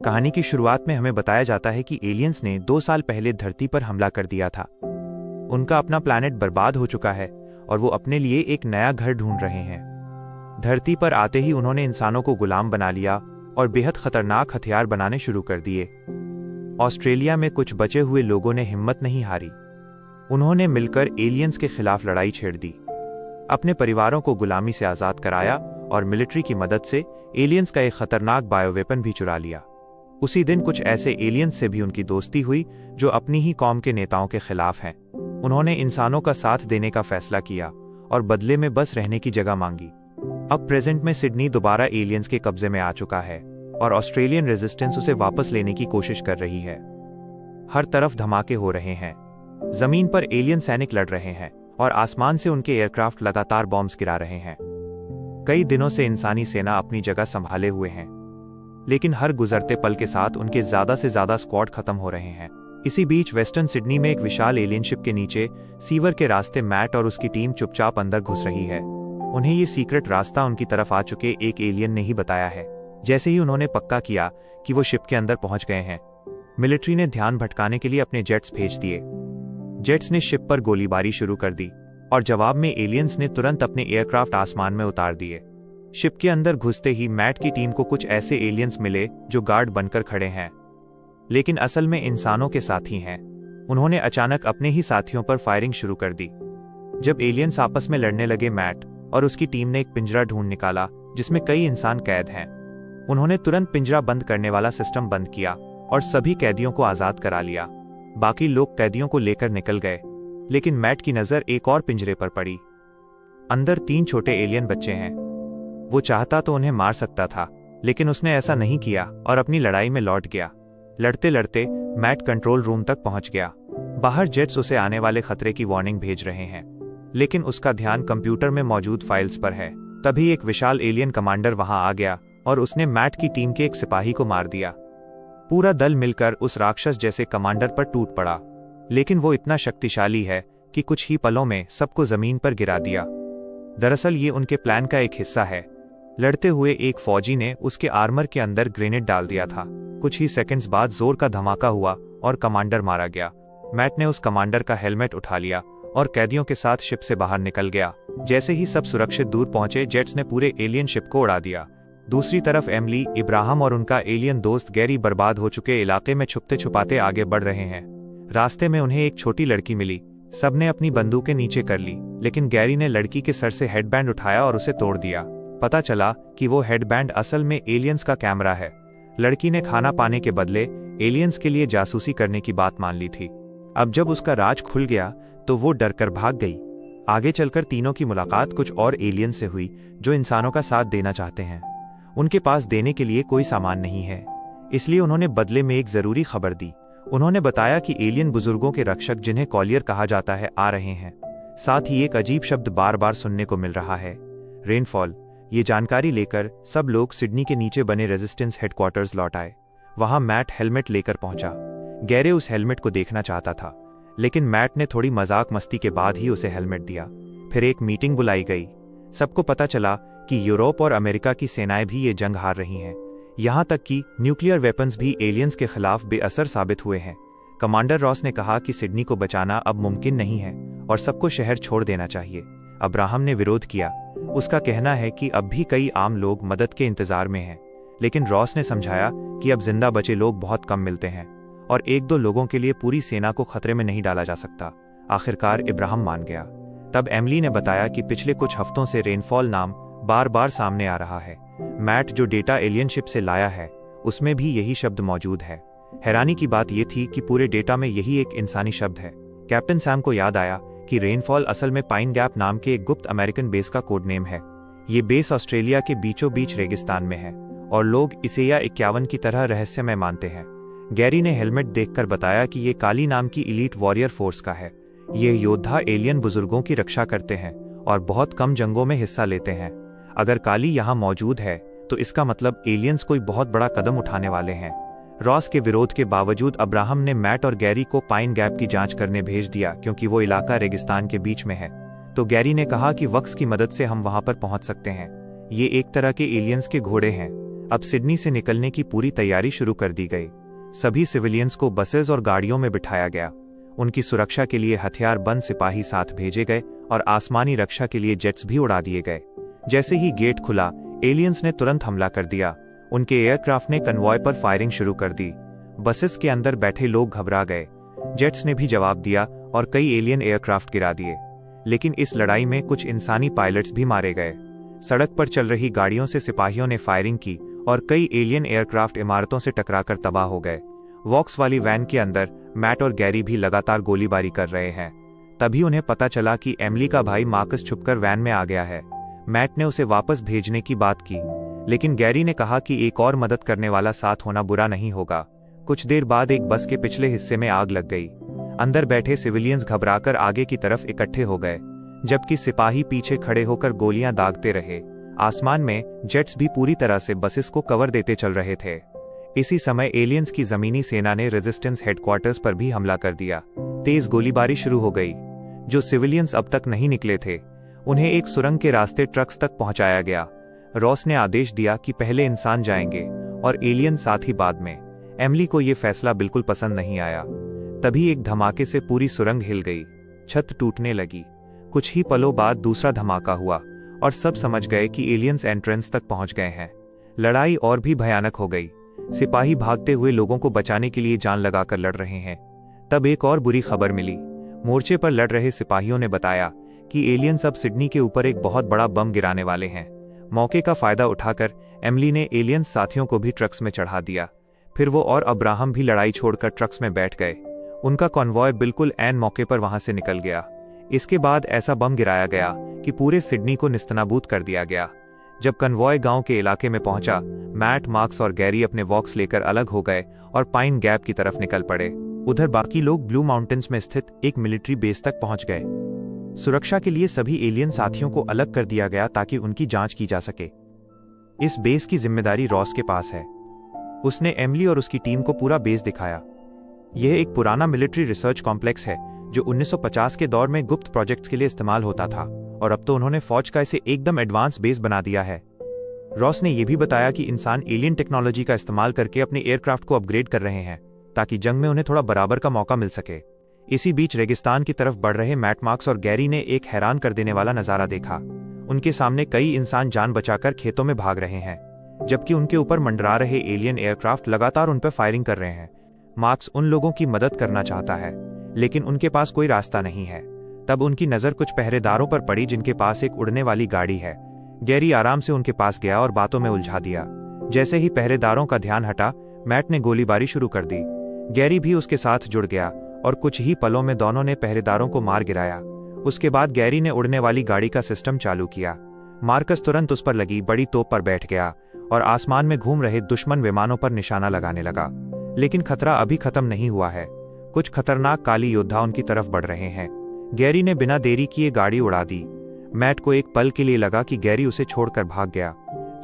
कहानी की शुरुआत में हमें बताया जाता है कि एलियंस ने 2 साल पहले धरती पर हमला कर दिया था। उनका अपना प्लैनेट बर्बाद हो चुका है और वो अपने लिए एक नया घर ढूंढ रहे हैं। धरती पर आते ही उन्होंने इंसानों को गुलाम बना लिया और बेहद खतरनाक हथियार बनाने शुरू कर दिए। ऑस्ट्रेलिया में कुछ बचे हुए लोगों ने हिम्मत नहीं हारी। उन्होंने मिलकर एलियंस के खिलाफ लड़ाई छेड़ दी, अपने परिवारों को गुलामी से आजाद कराया और मिलिट्री की मदद से एलियंस का एक खतरनाक बायोवेपन भी चुरा लिया। उसी दिन कुछ ऐसे एलियंस से भी उनकी दोस्ती हुई जो अपनी ही कौम के नेताओं के खिलाफ हैं। उन्होंने इंसानों का साथ देने का फैसला किया और बदले में बस रहने की जगह मांगी। अब प्रेजेंट में सिडनी दोबारा एलियंस के कब्जे में आ चुका है और ऑस्ट्रेलियन रेजिस्टेंस उसे वापस लेने की कोशिश कर रही है। हर तरफ धमाके हो रहे हैं, जमीन पर एलियन सैनिक लड़ रहे हैं और आसमान से उनके एयरक्राफ्ट लगातार बॉम्ब्स गिरा रहे हैं। कई दिनों से इंसानी सेना अपनी जगह संभाले हुए हैं, लेकिन हर गुजरते पल के साथ उनके ज्यादा से ज्यादा स्क्वाड खत्म हो रहे हैं। इसी बीच वेस्टर्न सिडनी में एक विशाल एलियन शिप के नीचे सीवर के रास्ते मैट और उसकी टीम चुपचाप अंदर घुस रही है। उन्हें ये सीक्रेट रास्ता उनकी तरफ आ चुके एक एलियन ने ही बताया है। जैसे ही उन्होंने पक्का किया कि वो शिप के अंदर पहुंच गए हैं, मिलिट्री ने ध्यान भटकाने के लिए अपने जेट्स भेज दिए। जेट्स ने शिप पर गोलीबारी शुरू कर दी और जवाब में एलियंस ने तुरंत अपने एयरक्राफ्ट आसमान में उतार दिए। शिप के अंदर घुसते ही मैट की टीम को कुछ ऐसे एलियंस मिले जो गार्ड बनकर खड़े हैं, लेकिन असल में इंसानों के साथी हैं। उन्होंने अचानक अपने ही साथियों पर फायरिंग शुरू कर दी। जब एलियंस आपस में लड़ने लगे, मैट और उसकी टीम ने एक पिंजरा ढूंढ निकाला जिसमें कई इंसान कैद हैं। उन्होंने तुरंत पिंजरा बंद करने वाला सिस्टम बंद किया और सभी कैदियों को आजाद करा लिया। बाकी लोग कैदियों को लेकर निकल गए, लेकिन मैट की नजर एक और पिंजरे पर पड़ी। अंदर 3 छोटे एलियन बच्चे हैं। वो चाहता तो उन्हें मार सकता था, लेकिन उसने ऐसा नहीं किया और अपनी लड़ाई में लौट गया। लड़ते लड़ते मैट कंट्रोल रूम तक पहुंच गया। बाहर जेट्स उसे आने वाले खतरे की वार्निंग भेज रहे हैं, लेकिन उसका ध्यान कंप्यूटर में मौजूद फाइल्स पर है। तभी एक विशाल एलियन कमांडर वहां आ गया और उसने मैट की टीम के एक सिपाही को मार दिया। पूरा दल मिलकर उस राक्षस जैसे कमांडर पर टूट पड़ा, लेकिन वो इतना शक्तिशाली है कि कुछ ही पलों में सबको जमीन पर गिरा दिया। दरअसल ये उनके प्लान का एक हिस्सा है। लड़ते हुए एक फौजी ने उसके आर्मर के अंदर ग्रेनेड डाल दिया था। कुछ ही सेकंड्स बाद जोर का धमाका हुआ और कमांडर मारा गया। मैट ने उस कमांडर का हेलमेट उठा लिया और कैदियों के साथ शिप से बाहर निकल गया। जैसे ही सब सुरक्षित दूर पहुंचे, जेट्स ने पूरे एलियन शिप को उड़ा दिया। दूसरी तरफ एमिली, इब्राहिम और उनका एलियन दोस्त गैरी बर्बाद हो चुके इलाके में छुपते छुपाते आगे बढ़ रहे हैं। रास्ते में उन्हें एक छोटी लड़की मिली। सबने अपनी बंदूकें नीचे कर ली, लेकिन गैरी ने लड़की के सर से हेडबैंड उठाया और उसे तोड़ दिया। पता चला कि वो हेडबैंड असल में एलियंस का कैमरा है। लड़की ने खाना पाने के बदले एलियंस के लिए जासूसी करने की बात मान ली थी। अब जब उसका राज खुल गया तो वो डरकर भाग गई। आगे चलकर तीनों की मुलाकात कुछ और एलियंस से हुई जो इंसानों का साथ देना चाहते हैं। उनके पास देने के लिए कोई सामान नहीं है, इसलिए उन्होंने बदले में एक जरूरी खबर दी। उन्होंने बताया कि एलियन बुजुर्गों के रक्षक, जिन्हें कॉलियर कहा जाता है, आ रहे हैं। साथ ही एक अजीब शब्द बार बार सुनने को मिल रहा है, रेनफॉल। ये जानकारी लेकर सब लोग सिडनी के नीचे बने रेजिस्टेंस हेडक्वार्टर्स लौट आए। वहां मैट हेलमेट लेकर पहुंचा। गैरे उस हेलमेट को देखना चाहता था, लेकिन मैट ने थोड़ी मजाक मस्ती के बाद ही उसे हेलमेट दिया। फिर एक मीटिंग बुलाई गई। सबको पता चला कि यूरोप और अमेरिका की सेनाएं भी ये जंग हार रही हैं। यहां तक कि न्यूक्लियर वेपन्स भी एलियंस के खिलाफ बेअसर साबित हुए हैं। कमांडर रॉस ने कहा कि सिडनी को बचाना अब मुमकिन नहीं है और सबको शहर छोड़ देना चाहिए। अब्राहम ने विरोध किया। उसका कहना है कि अब भी कई आम लोग मदद के इंतजार में हैं, लेकिन रॉस ने समझाया कि अब जिंदा बचे लोग बहुत कम मिलते हैं और 1-2 लोगों के लिए पूरी सेना को खतरे में नहीं डाला जा सकता। आखिरकार इब्राहिम मान गया। तब एमिली ने बताया कि पिछले कुछ हफ्तों से रेनफॉल नाम बार बार सामने आ रहा है। मैट जो डेटा एलियन शिप से लाया है, उसमें भी यही शब्द मौजूद है। हैरानी की बात यह थी कि पूरे डेटा में यही एक इंसानी शब्द है। कैप्टन सैम को याद आया कि रेनफॉल असल में पाइन गैप नाम के एक गुप्त अमेरिकन बेस का कोड नेम है। ये बेस ऑस्ट्रेलिया के बीचों बीच रेगिस्तान में है और लोग इसे या 51 की तरह रहस्यमय मानते हैं। गैरी ने हेलमेट देखकर बताया कि ये काली नाम की इलीट वॉरियर फोर्स का है। ये योद्धा एलियन बुजुर्गों की रक्षा करते हैं और बहुत कम जंगों में हिस्सा लेते हैं। अगर काली यहाँ मौजूद है तो इसका मतलब एलियंस कोई बहुत बड़ा कदम उठाने वाले हैं। रॉस के विरोध के बावजूद अब्राहम ने मैट और गैरी को पाइन गैप की जांच करने भेज दिया, क्योंकि वो इलाका रेगिस्तान के बीच में है। तो गैरी ने कहा कि वक्स की मदद से हम वहां पर पहुंच सकते हैं। ये एक तरह के एलियंस के घोड़े हैं। अब सिडनी से निकलने की पूरी तैयारी शुरू कर दी गई। सभी सिविलियंस को बसेस और गाड़ियों में बिठाया गया। उनकी सुरक्षा के लिए हथियारबंद सिपाही साथ भेजे गए और आसमानी रक्षा के लिए जेट्स भी उड़ा दिए गए। जैसे ही गेट खुला, एलियंस ने तुरंत हमला कर दिया। उनके एयरक्राफ्ट ने कन्वॉय पर फायरिंग शुरू कर दी। बसेस के अंदर बैठे लोग घबरा गए। जेट्स ने भी जवाब दिया और कई एलियन एयरक्राफ्ट गिरा दिए। लेकिन इस लड़ाई में कुछ इंसानी पायलट्स भी मारे गए। सड़क पर चल रही गाड़ियों से सिपाहियों ने फायरिंग की और कई एलियन एयरक्राफ्ट इमारतों से टकराकर तबाह हो गए। वॉक्स वाली वैन के अंदर मैट और गैरी भी लगातार गोलीबारी कर रहे हैं। तभी उन्हें पता चला कि एमिली का भाई मार्कस छुपकर वैन में आ गया है। मैट ने उसे वापस भेजने की बात की, लेकिन गैरी ने कहा कि एक और मदद करने वाला साथ होना बुरा नहीं होगा। कुछ देर बाद एक बस के पिछले हिस्से में आग लग गई। अंदर बैठे सिविलियंस घबराकर आगे की तरफ इकट्ठे हो गए, जबकि सिपाही पीछे खड़े होकर गोलियां दागते रहे। आसमान में जेट्स भी पूरी तरह से बसेस को कवर देते चल रहे थे। इसी समय एलियंस की जमीनी सेना ने रेजिस्टेंस हेडक्वार्टर्स पर भी हमला कर दिया। तेज गोलीबारी शुरू हो गई। जो सिविलियंस अब तक नहीं निकले थे, उन्हें एक सुरंग के रास्ते ट्रक्स तक पहुंचाया गया। रॉस ने आदेश दिया कि पहले इंसान जाएंगे और एलियन साथ ही बाद में। एमिली को यह फैसला बिल्कुल पसंद नहीं आया। तभी एक धमाके से पूरी सुरंग हिल गई। छत टूटने लगी। कुछ ही पलों बाद दूसरा धमाका हुआ और सब समझ गए कि एलियंस एंट्रेंस तक पहुंच गए हैं। लड़ाई और भी भयानक हो गई। सिपाही भागते हुए लोगों को बचाने के लिए जान लगाकर लड़ रहे हैं। तब एक और बुरी खबर मिली। मोर्चे पर लड़ रहे सिपाहियों ने बताया कि एलियंस अब सिडनी के ऊपर एक बहुत बड़ा बम गिराने वाले हैं। मौके का फायदा उठाकर एमिली ने एलियंस साथियों को भी ट्रक्स में चढ़ा दिया। फिर वो और अब्राहम भी लड़ाई छोड़कर ट्रक्स में बैठ गए। उनका कॉन्वॉय बिल्कुल ऐन मौके पर वहां से निकल गया। इसके बाद ऐसा बम गिराया गया कि पूरे सिडनी को निस्तनाबूद कर दिया गया। जब कन्वॉय गांव के इलाके में पहुंचा, मैट, मार्क्स और गैरी अपने वॉक्स लेकर अलग हो गए और पाइन गैप की तरफ निकल पड़े। उधर बाकी लोग ब्लू माउंटेन्स में स्थित एक मिलिट्री बेस तक पहुंच गए। सुरक्षा के लिए सभी एलियन साथियों को अलग कर दिया गया ताकि उनकी जांच की जा सके। इस बेस की जिम्मेदारी रॉस के पास है। उसने एमिली और उसकी टीम को पूरा बेस दिखाया। यह एक पुराना मिलिट्री रिसर्च कॉम्प्लेक्स है जो 1950 के दौर में गुप्त प्रोजेक्ट्स के लिए इस्तेमाल होता था, और अब तो उन्होंने फौज का इसे एकदम एडवांस बेस बना दिया है। रॉस ने यह भी बताया कि इंसान एलियन टेक्नोलॉजी का इस्तेमाल करके अपने एयरक्राफ्ट को अपग्रेड कर रहे हैं ताकि जंग में उन्हें थोड़ा बराबर का मौका मिल सके। इसी बीच रेगिस्तान की तरफ बढ़ रहे मैट, मार्क्स और गैरी ने एक हैरान कर देने वाला नजारा देखा। उनके सामने कई इंसान जान बचाकर खेतों में भाग रहे हैं, जबकि उनके ऊपर मंडरा रहे एलियन एयरक्राफ्ट लगातार उन पर फायरिंग कर रहे हैं। मार्क्स उन लोगों की मदद करना चाहता है, लेकिन उनके पास कोई रास्ता नहीं है। तब उनकी नजर कुछ पहरेदारों पर पड़ी जिनके पास एक उड़ने वाली गाड़ी है। गैरी आराम से उनके पास गया और बातों में उलझा दिया। जैसे ही पहरेदारों का ध्यान हटा, मैट ने गोलीबारी शुरू कर दी। गैरी भी उसके साथ जुड़ गया और कुछ ही पलों में दोनों ने पहरेदारों को मार गिराया। उसके बाद गैरी ने उड़ने वाली गाड़ी का सिस्टम चालू किया। मार्कस तुरंत उस पर लगी बड़ी तोप पर बैठ गया और आसमान में घूम रहे दुश्मन विमानों पर निशाना लगाने लगा। लेकिन खतरा अभी खत्म नहीं हुआ है। कुछ खतरनाक काली योद्धा उनकी तरफ बढ़ रहे हैं। गैरी ने बिना देरी किए गाड़ी उड़ा दी। मैट को एक पल के लिए लगा कि गैरी उसे छोड़कर भाग गया।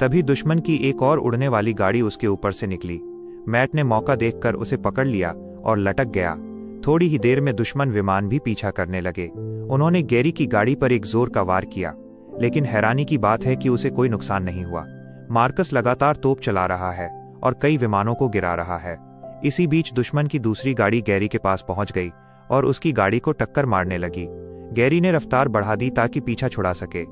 तभी दुश्मन की एक और उड़ने वाली गाड़ी उसके ऊपर से निकली। मैट ने मौका देखकर उसे पकड़ लिया और लटक गया। थोड़ी ही देर में दुश्मन विमान भी पीछा करने लगे। उन्होंने गैरी की गाड़ी पर एक जोर का वार किया, लेकिन हैरानी की बात है कि उसे कोई नुकसान नहीं हुआ। मार्कस लगातार तोप चला रहा है और कई विमानों को गिरा रहा है। इसी बीच दुश्मन की दूसरी गाड़ी गैरी के पास पहुंच गई और उसकी गाड़ी को टक्कर मारने लगी। गैरी ने रफ्तार बढ़ा दी ताकि पीछा छुड़ा सके।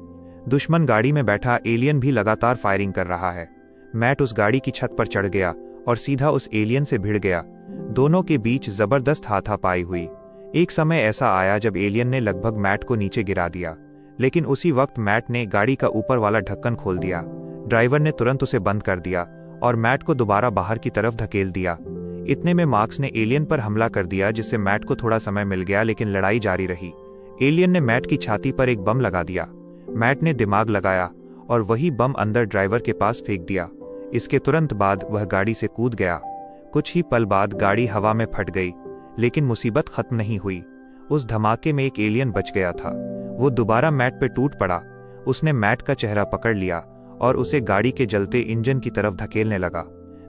दुश्मन गाड़ी में बैठा एलियन भी लगातार फायरिंग कर रहा है। मैट उस गाड़ी की छत पर चढ़ गया और सीधा उस एलियन से भिड़ गया। दोनों के बीच जबरदस्त हाथापाई हुई। एक समय ऐसा आया जब एलियन ने लगभग मैट को नीचे गिरा दिया, लेकिन उसी वक्त मैट ने गाड़ी का ऊपर वाला ढक्कन खोल दिया। ड्राइवर ने तुरंत उसे बंद कर दिया और मैट को दोबारा बाहर की तरफ धकेल दिया। इतने में मार्क्स ने एलियन पर हमला कर दिया, जिससे मैट को थोड़ा समय मिल गया, लेकिन लड़ाई जारी रही। एलियन ने मैट की छाती पर एक बम लगा दिया। मैट ने दिमाग लगाया और वही बम अंदर ड्राइवर के पास फेंक दिया। इसके तुरंत बाद वह गाड़ी से कूद गया। कुछ ही पल बाद गाड़ी हवा में फट गई, लेकिन मुसीबत खत्म नहीं हुई। उस धमाके में एक एलियन बच गया था। वो दोबारा मैट पे टूट पड़ा। उसने मैट का चेहरा पकड़ लिया और उसे गाड़ी के जलते इंजन की तरफ धकेलने लगा।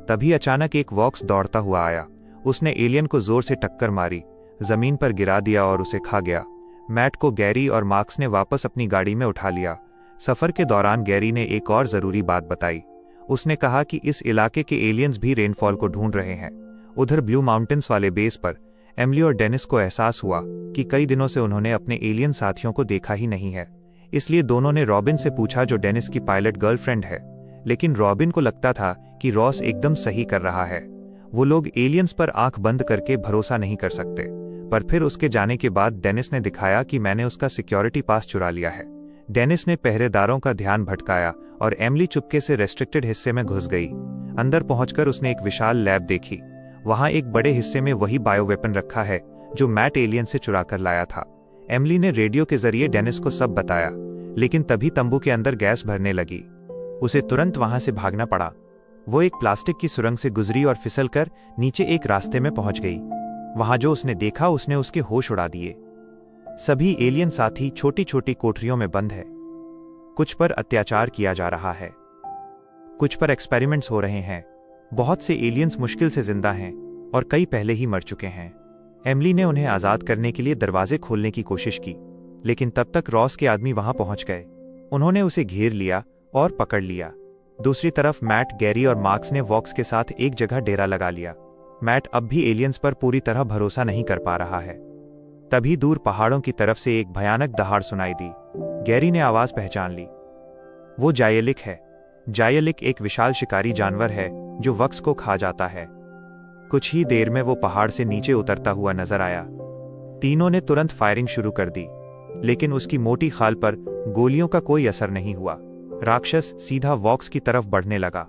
तभी अचानक एक वॉक्स दौड़ता हुआ आया। उसने एलियन को जोर से टक्कर मारी, जमीन पर गिरा दिया और उसे खा गया। मैट को गैरी और मार्क्स ने वापस अपनी गाड़ी में उठा लिया। सफर के दौरान गैरी ने एक और जरूरी बात बताई। उसने कहा कि इस इलाके के एलियंस भी रेनफॉल को ढूंढ रहे हैं। उधर ब्लू माउंटेन्स वाले बेस पर एमिली और डेनिस को एहसास हुआ कि कई दिनों से उन्होंने अपने एलियन साथियों को देखा ही नहीं है। इसलिए दोनों ने रॉबिन से पूछा, जो डेनिस की पायलट गर्लफ्रेंड है। लेकिन रॉबिन को लगता था कि रॉस एकदम सही कर रहा है। वो लोग एलियंस पर आंख बंद करके भरोसा नहीं कर सकते। पर फिर उसके जाने के बाद डेनिस ने दिखाया कि मैंने उसका सिक्योरिटी पास चुरा लिया है। डेनिस ने पहरेदारों का ध्यान भटकाया और एमिली चुपके से रेस्ट्रिक्टेड हिस्से में घुस गई। अंदर पहुंचकर उसने एक विशाल लैब देखी। वहां एक बड़े हिस्से में वही बायो वेपन रखा है जो मैट एलियन से चुरा कर लाया था। एमिली ने रेडियो के जरिए डेनिस को सब बताया, लेकिन तभी तंबू के अंदर गैस भरने लगी। उसे तुरंत वहां से भागना पड़ा। वो एक प्लास्टिक की सुरंग से गुजरी और फिसलकर नीचे एक रास्ते में पहुंच गई। वहां जो उसने देखा उसने उसके होश उड़ा दिए। सभी एलियन साथी छोटी छोटी कोठरियों में बंद है। कुछ पर अत्याचार किया जा रहा है, कुछ पर एक्सपेरिमेंट्स हो रहे हैं। बहुत से एलियंस मुश्किल से जिंदा हैं और कई पहले ही मर चुके हैं। एमिली ने उन्हें आजाद करने के लिए दरवाजे खोलने की कोशिश की, लेकिन तब तक रॉस के आदमी वहां पहुंच गए। उन्होंने उसे घेर लिया और पकड़ लिया। दूसरी तरफ मैट, गैरी और मार्क्स ने वॉक्स के साथ एक जगह डेरा लगा लिया। मैट अब भी एलियंस पर पूरी तरह भरोसा नहीं कर पा रहा है। तभी दूर पहाड़ों की तरफ से एक भयानक दहाड़ सुनाई दी। गैरी ने आवाज पहचान ली। वो जायलिक है। जायलिक एक विशाल शिकारी जानवर है जो वक्स को खा जाता है। कुछ ही देर में वो पहाड़ से नीचे उतरता हुआ नजर आया। तीनों ने तुरंत फायरिंग शुरू कर दी, लेकिन उसकी मोटी खाल पर गोलियों का कोई असर नहीं हुआ। राक्षस सीधा वॉक्स की तरफ बढ़ने लगा।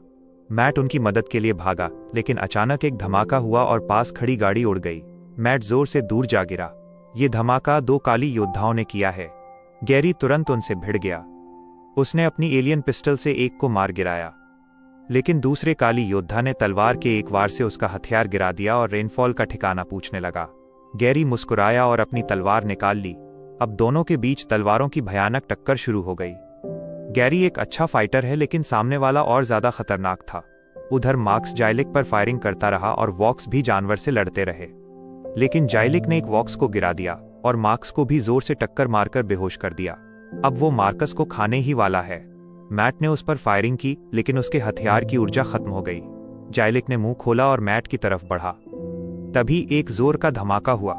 मैट उनकी मदद के लिए भागा, लेकिन अचानक एक धमाका हुआ और पास खड़ी गाड़ी उड़ गई। मैट जोर से दूर जा गिरा। ये धमाका 2 काली योद्धाओं ने किया है। गैरी तुरंत उनसे भिड़ गया। उसने अपनी एलियन पिस्टल से एक को मार गिराया, लेकिन दूसरे काली योद्धा ने तलवार के एक वार से उसका हथियार गिरा दिया और रेनफॉल का ठिकाना पूछने लगा। गैरी मुस्कुराया और अपनी तलवार निकाल ली। अब दोनों के बीच तलवारों की भयानक टक्कर शुरू हो गई। गैरी एक अच्छा फाइटर है, लेकिन सामने वाला और ज्यादा खतरनाक था। उधर मार्क्स जायलिक पर फायरिंग करता रहा और वॉक्स भी जानवर से लड़ते रहे, लेकिन जायलिक ने एक वॉक्स को गिरा दिया और मार्क्स को भी जोर से टक्कर मारकर बेहोश कर दिया। अब वो मार्कस को खाने ही वाला है। मैट ने उस पर फायरिंग की, लेकिन उसके हथियार की ऊर्जा खत्म हो गई। जायलिक ने मुंह खोला और मैट की तरफ बढ़ा। तभी एक जोर का धमाका हुआ।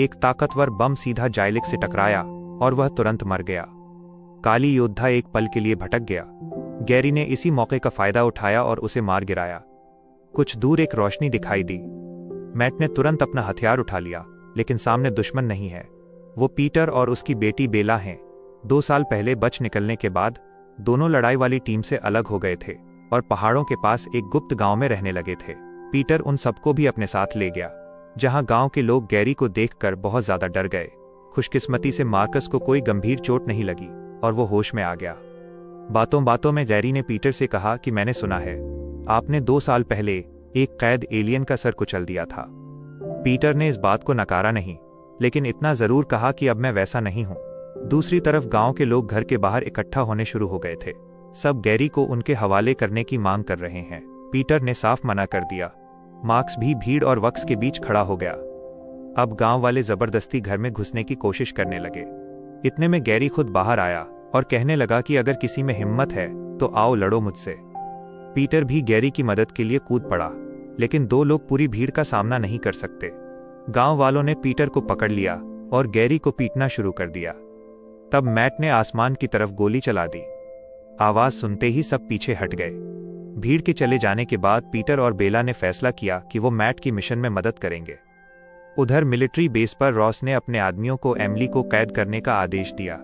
एक ताकतवर बम सीधा जायलिक से टकराया और वह तुरंत मर गया। काली योद्धा एक पल के लिए भटक गया। गैरी ने इसी मौके का फायदा उठाया और उसे मार गिराया। कुछ दूर एक रोशनी दिखाई दी। मैट ने तुरंत अपना हथियार उठा लिया, लेकिन सामने दुश्मन नहीं है। वो पीटर और उसकी बेटी बेला हैं। 2 साल पहले बच निकलने के बाद दोनों लड़ाई वाली टीम से अलग हो गए थे और पहाड़ों के पास एक गुप्त गांव में रहने लगे थे। पीटर उन सबको भी अपने साथ ले गया, जहां गांव के लोग गैरी को देखकर बहुत ज्यादा डर गए। खुशकिस्मती से मार्कस को कोई गंभीर चोट नहीं लगी और वो होश में आ गया। बातों बातों में गैरी ने पीटर से कहा कि मैंने सुना है आपने 2 साल पहले एक कैद एलियन का सर कुचल दिया था। पीटर ने इस बात को नकारा नहीं, लेकिन इतना जरूर कहा कि अब मैं वैसा नहीं हूं। दूसरी तरफ गांव के लोग घर के बाहर इकट्ठा होने शुरू हो गए थे। सब गैरी को उनके हवाले करने की मांग कर रहे हैं। पीटर ने साफ मना कर दिया। मार्क्स भी भीड़ और वक्स के बीच खड़ा हो गया। अब गांव वाले जबरदस्ती घर में घुसने की कोशिश करने लगे। इतने में गैरी खुद बाहर आया और कहने लगा कि अगर किसी में हिम्मत है तो आओ लड़ो मुझसे। पीटर भी गैरी की मदद के लिए कूद पड़ा, लेकिन 2 लोग पूरी भीड़ का सामना नहीं कर सकते। गांव वालों ने पीटर को पकड़ लिया और गैरी को पीटना शुरू कर दिया। तब मैट ने आसमान की तरफ गोली चला दी। आवाज सुनते ही सब पीछे हट गए। भीड़ के चले जाने के बाद पीटर और बेला ने फैसला किया कि वो मैट की मिशन में मदद करेंगे। उधर मिलिट्री बेस पर रॉस ने अपने आदमियों को एमिली को कैद करने का आदेश दिया,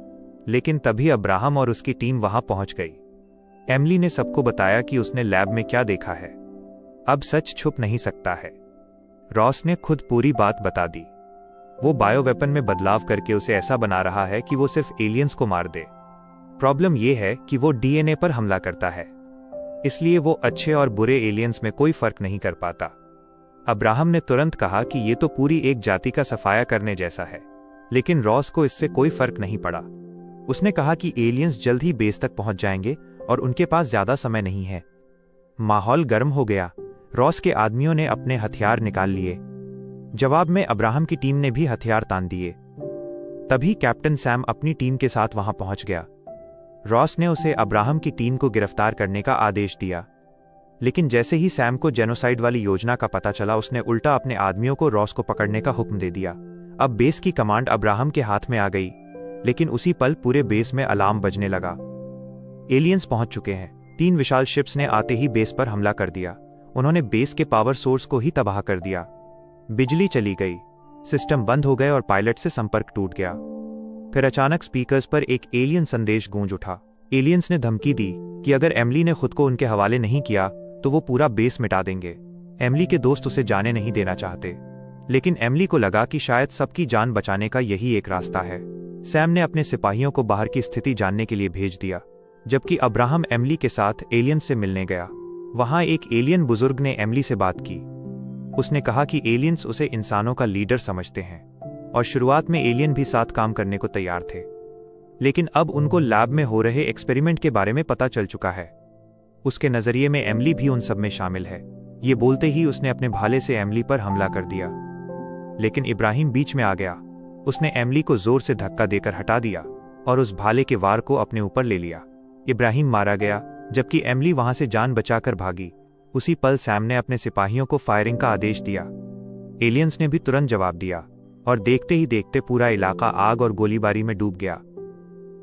लेकिन तभी अब्राहम और उसकी टीम वहां पहुंच गई। एमिली ने सबको बताया कि उसने लैब में क्या देखा है। अब सच छुप नहीं सकता है। रॉस ने खुद पूरी बात बता दी। वो बायो वेपन में बदलाव करके उसे ऐसा बना रहा है कि वो सिर्फ एलियंस को मार दे। प्रॉब्लम ये है कि वो डीएनए पर हमला करता है, इसलिए वो अच्छे और बुरे एलियंस में कोई फर्क नहीं कर पाता। अब्राहम ने तुरंत कहा कि ये तो पूरी एक जाति का सफाया करने जैसा है, लेकिन रॉस को इससे कोई फर्क नहीं पड़ा। उसने कहा कि एलियंस जल्द ही बेस तक पहुंच जाएंगे और उनके पास ज्यादा समय नहीं है। माहौल गर्म हो गया। रॉस के आदमियों ने अपने हथियार निकाल लिए। जवाब में अब्राहम की टीम ने भी हथियार तान दिए। तभी कैप्टन सैम अपनी टीम के साथ वहां पहुंच गया। रॉस ने उसे अब्राहम की टीम को गिरफ्तार करने का आदेश दिया। लेकिन जैसे ही सैम को जेनोसाइड वाली योजना का पता चला, उसने उल्टा अपने आदमियों को रॉस को पकड़ने का हुक्म दे दिया। अब बेस की कमांड अब्राहम के हाथ में आ गई, लेकिन उसी पल पूरे बेस में अलार्म बजने लगा। एलियंस पहुंच चुके हैं। 3 विशाल शिप्स ने आते ही बेस पर हमला कर दिया। उन्होंने बेस के पावर सोर्स को ही तबाह कर दिया। बिजली चली गई, सिस्टम बंद हो गए और पायलट से संपर्क टूट गया। फिर अचानक स्पीकर्स पर एक एलियन संदेश गूंज उठा। एलियंस ने धमकी दी कि अगर एमिली ने खुद को उनके हवाले नहीं किया तो वो पूरा बेस मिटा देंगे। एमिली के दोस्त उसे जाने नहीं देना चाहते, लेकिन एमिली को लगा कि शायद सबकी जान बचाने का यही एक रास्ता है। सैम ने अपने सिपाहियों को बाहर की स्थिति जानने के लिए भेज दिया, जबकि अब्राहम एमिली के साथ एलियन से मिलने गया। वहां एक एलियन बुजुर्ग ने एमिली से बात की। उसने कहा कि एलियंस उसे इंसानों का लीडर समझते हैं और शुरुआत में एलियन भी साथ काम करने को तैयार थे, लेकिन अब उनको लैब में हो रहे एक्सपेरिमेंट के बारे में पता चल चुका है। उसके नजरिए में एमिली भी उन सब में शामिल है। ये बोलते ही उसने अपने भाले से एमिली पर हमला कर दिया, लेकिन इब्राहिम बीच में आ गया। उसने एमिली को जोर से धक्का देकर हटा दिया और उस भाले के वार को अपने ऊपर ले लिया। इब्राहिम मारा गया, जबकि एमिली वहां से जान बचाकर भागी। उसी पल सैम ने अपने सिपाहियों को फायरिंग का आदेश दिया। एलियंस ने भी तुरंत जवाब दिया और देखते ही देखते पूरा इलाका आग और गोलीबारी में डूब गया।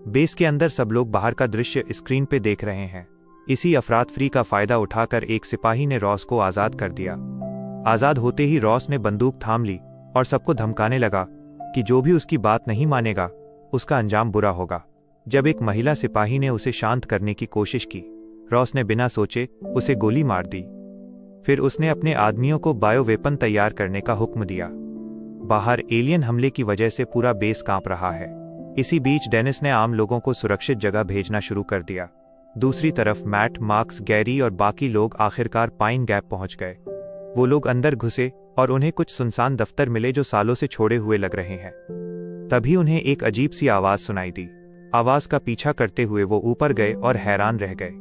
बेस के अंदर सब लोग बाहर का दृश्य स्क्रीन पे देख रहे हैं। इसी अफरातफरी का फायदा उठाकर एक सिपाही ने रॉस को आजाद कर दिया। आजाद होते ही रॉस ने बंदूक थाम ली और सबको धमकाने लगा कि जो भी उसकी बात नहीं मानेगा उसका अंजाम बुरा होगा। जब एक महिला सिपाही ने उसे शांत करने की कोशिश की, रॉस ने बिना सोचे उसे गोली मार दी। फिर उसने अपने आदमियों को बायो वेपन तैयार करने का हुक्म दिया। बाहर एलियन हमले की वजह से पूरा बेस कांप रहा है। इसी बीच डेनिस ने आम लोगों को सुरक्षित जगह भेजना शुरू कर दिया। दूसरी तरफ मैट, मार्क्स, गैरी और बाकी लोग आखिरकार पाइन गैप पहुंच गए। वो लोग अंदर घुसे और उन्हें कुछ सुनसान दफ्तर मिले जो सालों से छोड़े हुए लग रहे हैं। तभी उन्हें एक अजीब सी आवाज सुनाई दी। आवाज का पीछा करते हुए वो ऊपर गए और हैरान रह गए।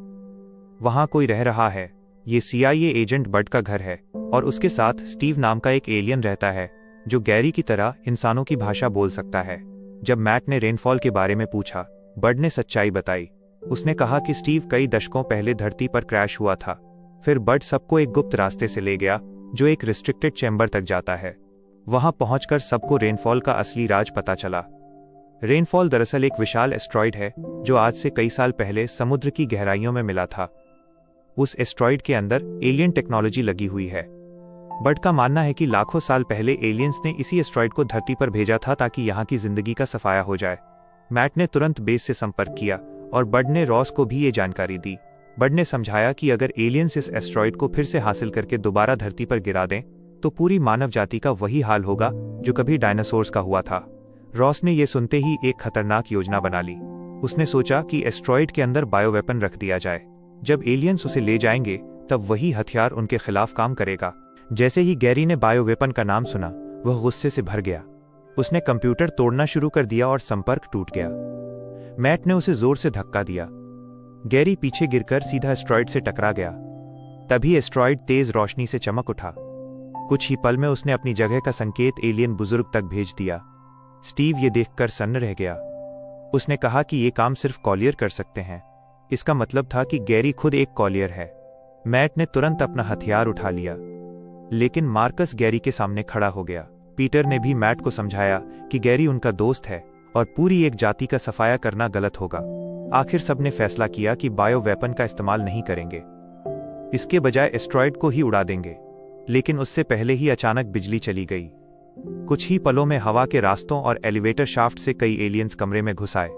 वहां कोई रह रहा है। ये CIA एजेंट बड का घर है और उसके साथ स्टीव नाम का एक एलियन रहता है जो गैरी की तरह इंसानों की भाषा बोल सकता है। जब मैट ने रेनफॉल के बारे में पूछा, बड ने सच्चाई बताई। उसने कहा कि स्टीव कई दशकों पहले धरती पर क्रैश हुआ था। फिर बड सबको एक गुप्त रास्ते से ले गया जो एक रिस्ट्रिक्टेड चैम्बर तक जाता है। वहां पहुंचकर सबको रेनफॉल का असली राज पता चला। रेनफॉल दरअसल एक विशाल एस्ट्रॉइड है जो आज से कई साल पहले समुद्र की गहराइयों में मिला था। उस एस्ट्रॉइड के अंदर एलियन टेक्नोलॉजी लगी हुई है। बड का मानना है कि लाखों साल पहले एलियंस ने इसी एस्ट्रॉइड को धरती पर भेजा था ताकि यहाँ की जिंदगी का सफाया हो जाए। मैट ने तुरंत बेस से संपर्क किया और बड ने रॉस को भी ये जानकारी दी। बड ने समझाया कि अगर एलियंस इस एस्ट्रॉइड को फिर से हासिल करके दोबारा धरती पर गिरा दें तो पूरी मानव जाति का वही हाल होगा जो कभी डायनासोर्स का हुआ था। रॉस ने यह सुनते ही एक खतरनाक योजना बना ली। उसने सोचा कि एस्ट्रॉइड के अंदर बायोवेपन रख दिया जाए। जब एलियंस उसे ले जाएंगे तब वही हथियार उनके खिलाफ काम करेगा। जैसे ही गैरी ने बायोवेपन का नाम सुना, वह गुस्से से भर गया। उसने कंप्यूटर तोड़ना शुरू कर दिया और संपर्क टूट गया। मैट ने उसे जोर से धक्का दिया। गैरी पीछे गिरकर सीधा एस्ट्रॉइड से टकरा गया। तभी एस्ट्रॉइड तेज रोशनी से चमक उठा। कुछ ही पल में उसने अपनी जगह का संकेत एलियन बुजुर्ग तक भेज दिया। स्टीव ये देखकर सन्न रह गया। उसने कहा कि ये काम सिर्फ कॉलियर कर सकते हैं। इसका मतलब था कि गैरी खुद एक कॉलियर है। मैट ने तुरंत अपना हथियार उठा लिया, लेकिन मार्कस गैरी के सामने खड़ा हो गया। पीटर ने भी मैट को समझाया कि गैरी उनका दोस्त है और पूरी एक जाति का सफाया करना गलत होगा। आखिर सबने फैसला किया कि बायो वेपन का इस्तेमाल नहीं करेंगे, इसके बजाय एस्ट्रॉइड को ही उड़ा देंगे। लेकिन उससे पहले ही अचानक बिजली चली गई। कुछ ही पलों में हवा के रास्तों और एलिवेटर शाफ्ट से कई एलियंस कमरे में घुस आए।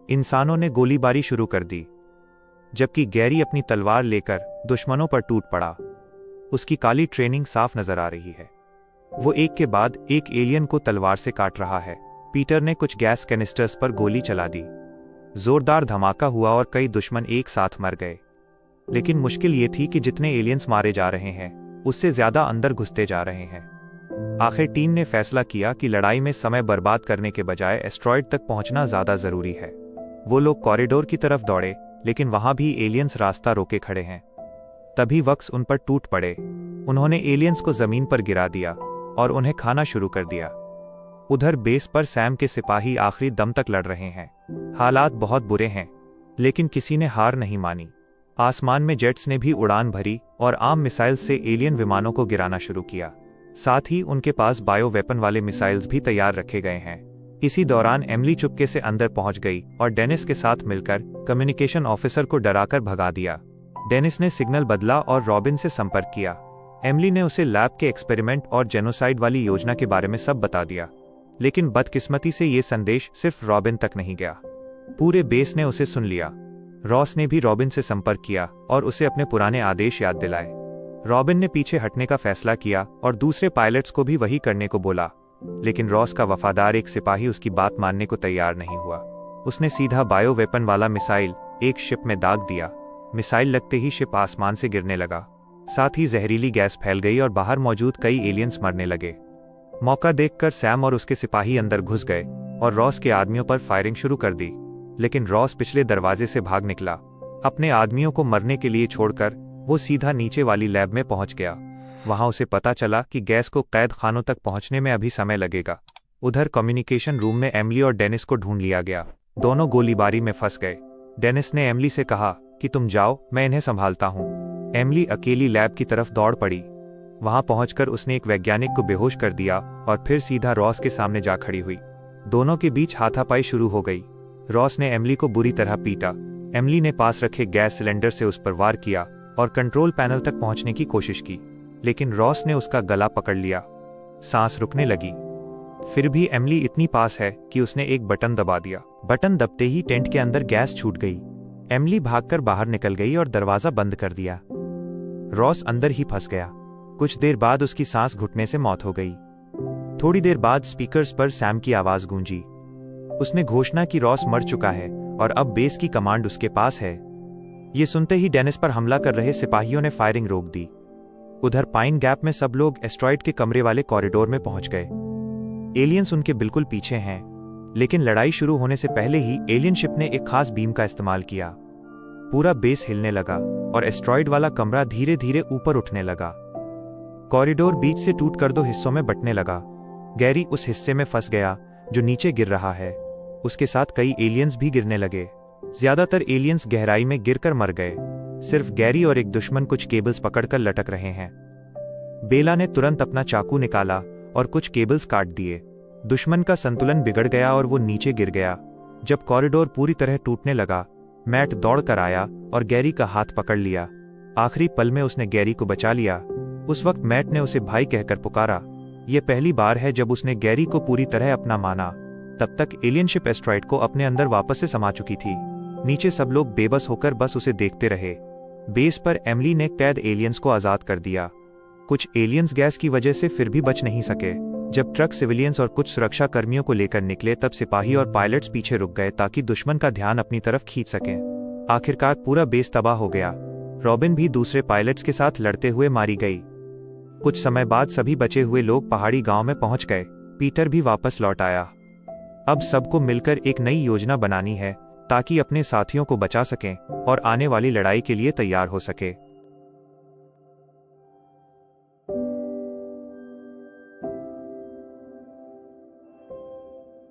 इंसानों ने गोलीबारी शुरू कर दी, जबकि गैरी अपनी तलवार लेकर दुश्मनों पर टूट पड़ा। उसकी काली ट्रेनिंग साफ नजर आ रही है। वो एक के बाद एक एलियन को तलवार से काट रहा है। पीटर ने कुछ गैस कैनिस्टर्स पर गोली चला दी। जोरदार धमाका हुआ और कई दुश्मन एक साथ मर गए। लेकिन मुश्किल ये थी कि जितने एलियंस मारे जा रहे हैं उससे ज्यादा अंदर घुसते जा रहे हैं। आखिर टीम ने फैसला किया कि लड़ाई में समय बर्बाद करने के बजाय एस्ट्रॉइड तक पहुंचना ज्यादा जरूरी है। वो लोग कॉरिडोर की तरफ दौड़े, लेकिन वहां भी एलियंस रास्ता रोके खड़े हैं। तभी वक्स उन पर टूट पड़े। उन्होंने एलियंस को जमीन पर गिरा दिया और उन्हें खाना शुरू कर दिया। उधर बेस पर सैम के सिपाही आखिरी दम तक लड़ रहे हैं। हालात बहुत बुरे हैं, लेकिन किसी ने हार नहीं मानी। आसमान में जेट्स ने भी उड़ान भरी और आम मिसाइल से एलियन विमानों को गिराना शुरू किया। साथ ही उनके पास बायो वेपन वाले मिसाइल्स भी तैयार रखे गए हैं। इसी दौरान एमिली चुपके से अंदर पहुंच गई और डेनिस के साथ मिलकर कम्युनिकेशन ऑफिसर को डराकर भगा दिया। डेनिस ने सिग्नल बदला और रॉबिन से संपर्क किया। एमिली ने उसे लैब के एक्सपेरिमेंट और जेनोसाइड वाली योजना के बारे में सब बता दिया, लेकिन बदकिस्मती से ये संदेश सिर्फ रॉबिन तक नहीं गया। पूरे बेस ने उसे सुन लिया। रॉस ने भी रॉबिन से संपर्क किया और उसे अपने पुराने आदेश याद दिलाए। रॉबिन ने पीछे हटने का फैसला किया और दूसरे पायलट्स को भी वही करने को बोला, लेकिन रॉस का वफादार एक सिपाही उसकी बात मानने को तैयार नहीं हुआ। उसने सीधा बायो वेपन वाला मिसाइल एक शिप में दाग दिया। मिसाइल लगते ही शिप आसमान से गिरने लगा। साथ ही जहरीली गैस फैल गई और बाहर मौजूद कई एलियंस मरने लगे। मौका देखकर सैम और उसके सिपाही अंदर घुस गए और रॉस के आदमियों पर फायरिंग शुरू कर दी, लेकिन रॉस पिछले दरवाजे से भाग निकला। अपने आदमियों को मरने के लिए छोड़कर वो सीधा नीचे वाली लैब में पहुंच गया। वहां उसे पता चला कि गैस को कैद खानों तक पहुंचने में अभी समय लगेगा। उधर कम्युनिकेशन रूम में एमिली और डेनिस को ढूंढ लिया गया। दोनों गोलीबारी में फंस गए। डेनिस ने एमिली से कहा कि तुम जाओ, मैं इन्हें संभालता हूं। एमिली अकेली लैब की तरफ दौड़ पड़ी। वहां पहुंचकर उसने एक वैज्ञानिक को बेहोश कर दिया और फिर सीधा रॉस के सामने जा खड़ी हुई। दोनों के बीच हाथापाई शुरू हो गई। रॉस ने एमिली को बुरी तरह पीटा। एमिली ने पास रखे गैस सिलेंडर से उस पर वार किया और कंट्रोल पैनल तक पहुंचने की कोशिश की, लेकिन रॉस ने उसका गला पकड़ लिया। सांस रुकने लगी। फिर भी एमिली इतनी पास है कि उसने एक बटन दबा दिया। बटन दबते ही टेंट के अंदर गैस छूट गई। एमिली भागकर बाहर निकल गई और दरवाजा बंद कर दिया। रॉस अंदर ही फंस गया। कुछ देर बाद उसकी सांस घुटने से मौत हो गई। थोड़ी देर बाद स्पीकर्स पर सैम की आवाज गूंजी। उसने घोषणा की रॉस मर चुका है और अब बेस की कमांड उसके पास है। ये सुनते ही डेनिस पर हमला कर रहे सिपाहियों ने फायरिंग रोक दी। उधर पाइन गैप में सब लोग एस्ट्रॉइड के कमरे वाले कॉरिडोर में पहुंच गए। एलियंस उनके बिल्कुल पीछे हैं, लेकिन लड़ाई शुरू होने से पहले ही एलियन शिप ने एक खास बीम का इस्तेमाल किया। पूरा बेस हिलने लगा और एस्ट्रॉइड वाला कमरा धीरे धीरे ऊपर उठने लगा। कॉरिडोर बीच से टूटकर दो हिस्सों में बंटने लगा। गैरी उस हिस्से में फंस गया जो नीचे गिर रहा है। उसके साथ कई एलियंस भी गिरने लगे। ज्यादातर एलियंस गहराई में गिरकर मर गए। सिर्फ गैरी और एक दुश्मन कुछ केबल्स पकड़कर लटक रहे हैं। बेला ने तुरंत अपना चाकू निकाला और कुछ केबल्स काट दिए। दुश्मन का संतुलन बिगड़ गया और वो नीचे गिर गया। जब कॉरिडोर पूरी तरह टूटने लगा, मैट दौड़ कर आया और गैरी का हाथ पकड़ लिया। आखिरी पल में उसने गैरी को बचा लिया। उस वक्त मैट ने उसे भाई कहकर पुकारा। यह पहली बार है जब उसने गैरी को पूरी तरह अपना माना। तब तक एलियन शिप एस्ट्रॉइड को अपने अंदर वापस से समा चुकी थी। नीचे सब लोग बेबस होकर बस उसे देखते रहे। बेस पर एमिली ने कैद एलियंस को आजाद कर दिया। कुछ एलियंस गैस की वजह से फिर भी बच नहीं सके। जब ट्रक सिविलियंस और कुछ सुरक्षा कर्मियों को लेकर निकले तब सिपाही और पायलट्स पीछे रुक गए ताकि दुश्मन का ध्यान अपनी तरफ खींच सकें। आखिरकार पूरा बेस तबाह हो गया। रॉबिन भी दूसरे पायलट्स के साथ लड़ते हुए मारी गई। कुछ समय बाद सभी बचे हुए लोग पहाड़ी गांव में पहुंच गए। पीटर भी वापस लौट आया। अब सबको मिलकर एक नई योजना बनानी है ताकि अपने साथियों को बचा सकें और आने वाली लड़ाई के लिए तैयार हो सके।